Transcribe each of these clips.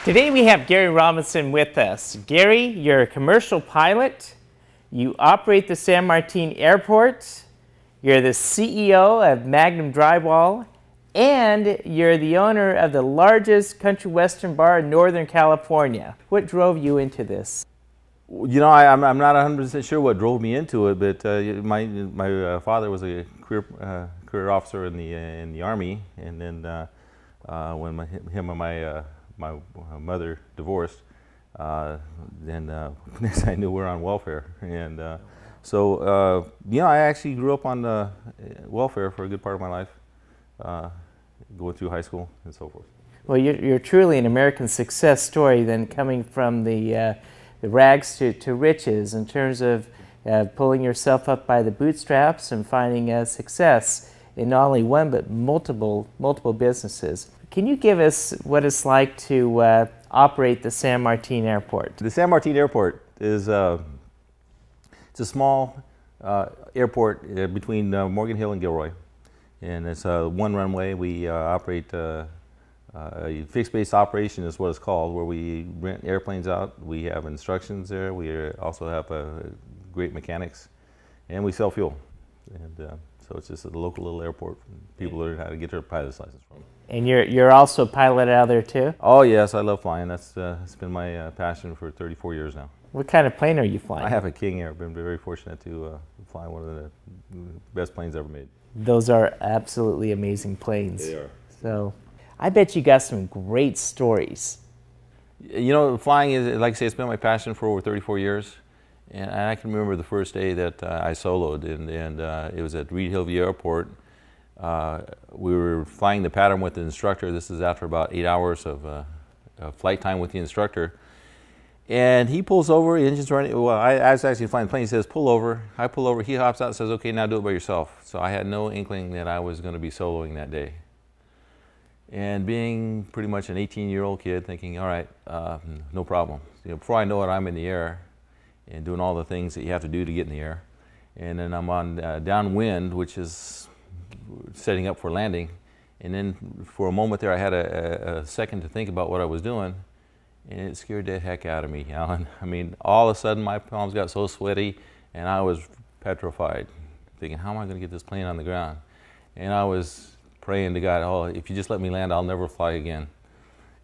Today we have Gary Robinson with us. Gary, you're a commercial pilot. You operate the San Martin Airport. You're the CEO of Magnum Drywall. And you're the owner of the largest country western bar in Northern California. What drove you into this? You know, I'm not 100% sure what drove me into it, but my father was a career officer in the Army, and then when him and my mother divorced, then next I knew we were on welfare, and so you know, I actually grew up on welfare for a good part of my life, going through high school and so forth. Well, you're truly an American success story, then, coming from the rags to riches in terms of pulling yourself up by the bootstraps and finding success in not only one but multiple businesses. Can you give us what it's like to operate the San Martin Airport? The San Martin Airport is it's a small airport between Morgan Hill and Gilroy, and it's one runway. We operate a fixed-base operation is what it's called, where we rent airplanes out. We have instructions there. We also have great mechanics, and we sell fuel. And so it's just a local little airport. People learn how to get their pilot's license from. And you're also a pilot out there too? Oh yes, I love flying. That's it's been my passion for 34 years now. What kind of plane are you flying? I have a King Air. I've been very fortunate to fly one of the best planes ever made. Those are absolutely amazing planes. They are. So I bet you got some great stories. You know, flying is, like I say, it's been my passion for over 34 years. And I can remember the first day that I soloed, and it was at Reed Hillview Airport. We were flying the pattern with the instructor. This is after about 8 hours of flight time with the instructor. And he pulls over, the engine's running. Well, I was actually flying the plane. He says, pull over. I pull over. He hops out and says, okay, now do it by yourself. So I had no inkling that I was going to be soloing that day. And being pretty much an 18-year-old kid, thinking, all right, no problem. You know, before I know it, I'm in the air and doing all the things that you have to do to get in the air. And then I'm on downwind, which is setting up for landing. And then for a moment there, I had a second to think about what I was doing, and it scared the heck out of me, Alan. I mean, all of a sudden, my palms got so sweaty, and I was petrified, thinking, how am I going to get this plane on the ground? And I was praying to God, oh, if you just let me land, I'll never fly again.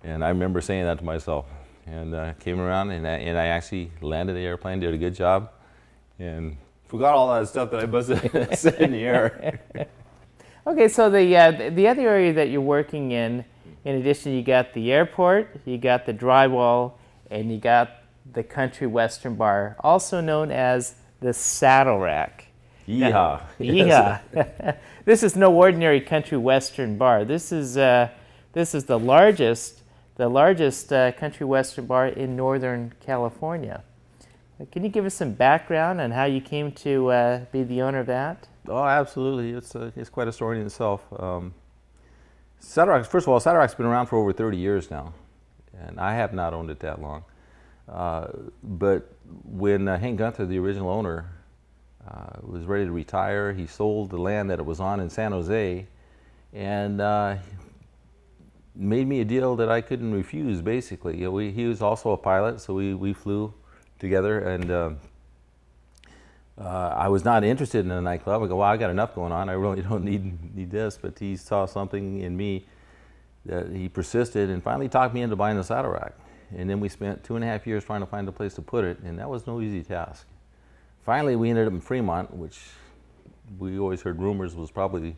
And I remember saying that to myself. And came around, and I actually landed the airplane, did a good job, and forgot all that stuff that I must have said in the air. Okay, so the other area that you're working in addition, you got the airport, you got the drywall, and you got the country western bar, also known as the Saddle Rack. Yeehaw! Yeehaw! This is no ordinary country western bar. This is the largest country western bar in Northern California. Can you give us some background on how you came to be the owner of that? Oh, absolutely. It's quite a story in itself. Saddle Rack, first of all, Saddle Rack's been around for over 30 years now, and I have not owned it that long. But when Hank Gunther, the original owner, was ready to retire, he sold the land that it was on in San Jose, and made me a deal that I couldn't refuse, basically. You know, he was also a pilot, so we flew together, and I was not interested in a nightclub. I go, well, I got enough going on. I really don't need this. But he saw something in me that he persisted, and finally talked me into buying the Saddle Rack. And then we spent 2.5 years trying to find a place to put it, and that was no easy task. Finally, we ended up in Fremont, which we always heard rumors was probably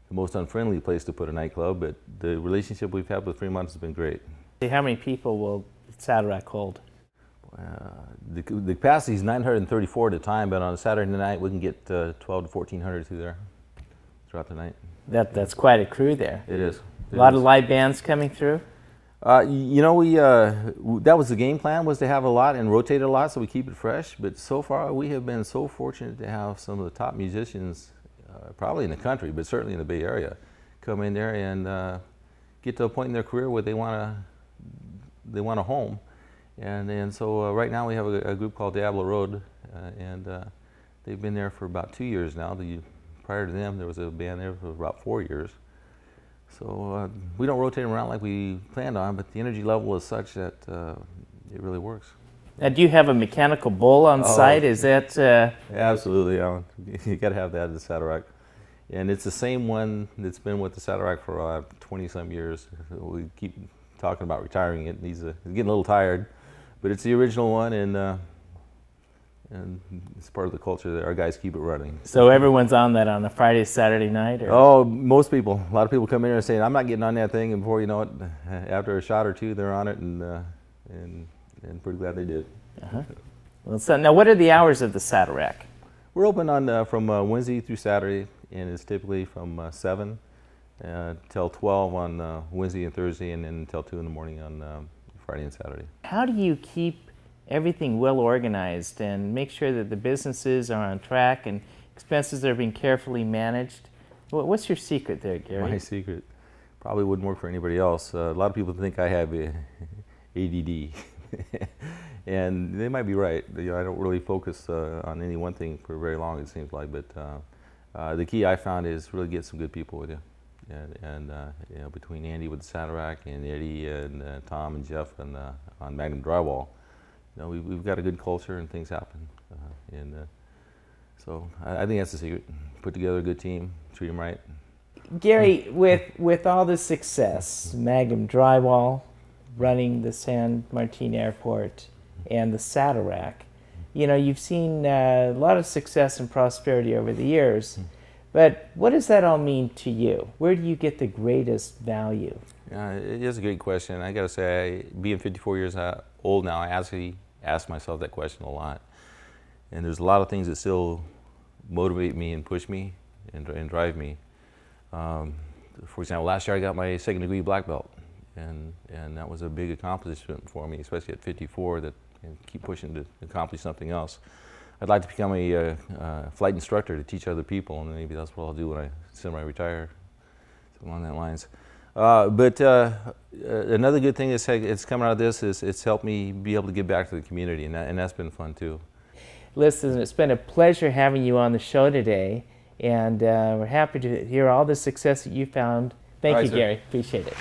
the most unfriendly place to put a nightclub, but the relationship we've had with Fremont has been great. How many people will Saddle Rack hold? The capacity is 934 at a time, but on a Saturday night we can get 12 to 1,400 through there throughout the night. That's quite a crew there. It is. A lot of live bands coming through? You know, that was the game plan, was to have a lot and rotate it a lot so we keep it fresh. But so far we have been so fortunate to have some of the top musicians, probably in the country, but certainly in the Bay Area, come in there and get to a point in their career where they want a home. And so right now we have a group called Diablo Road, and they've been there for about 2 years now. Prior to them, there was a band there for about 4 years. So we don't rotate them around like we planned on, but the energy level is such that it really works. Now, do you have a mechanical bull on site? Is that... Absolutely, Alan. You got to have that at the Satellite. And it's the same one that's been with the Satellite for 20-some years. We keep talking about retiring it. He's getting a little tired, but it's the original one, and it's part of the culture that our guys keep it running. So everyone's on that on a Friday, Saturday night? Or? Oh, most people. A lot of people come in here and say, "I'm not getting on that thing," and before you know it, after a shot or two, they're on it, and pretty glad they did. Well, so now, what are the hours of the Saddle Rack? We're open on from Wednesday through Saturday, and it's typically from 7 till 12 on Wednesday and Thursday, and then until 2 in the morning on Friday and Saturday. How do you keep everything well organized and make sure that the businesses are on track and expenses are being carefully managed? What's your secret there, Gary? My secret probably wouldn't work for anybody else. A lot of people think I have ADD. And they might be right. You know, I don't really focus on any one thing for very long, it seems like. But the key I found is really get some good people with you. And you know, between Andy with the Saddle Rack and Eddie and Tom and Jeff and on Magnum Drywall, you know, we've got a good culture and things happen. So I think that's the secret. Put together a good team, treat them right. Gary, with all the success, Magnum Drywall, running the San Martin Airport, and the Saddle Rack, you know, you've seen a lot of success and prosperity over the years, but what does that all mean to you? Where do you get the greatest value? It is a great question. I got to say, being 54 years old now, I actually ask myself that question a lot. And there's a lot of things that still motivate me and push me and drive me. For example, last year I got my 2nd degree black belt. And that was a big accomplishment for me, especially at 54, that keep pushing to accomplish something else. I'd like to become a flight instructor to teach other people, and maybe that's what I'll do when I semi-retire, something along that lines. But another good thing that's coming out of this is it's helped me be able to give back to the community, and that's been fun too. Listen, it's been a pleasure having you on the show today, and we're happy to hear all the success that you found. Thank you, Gary. Appreciate it.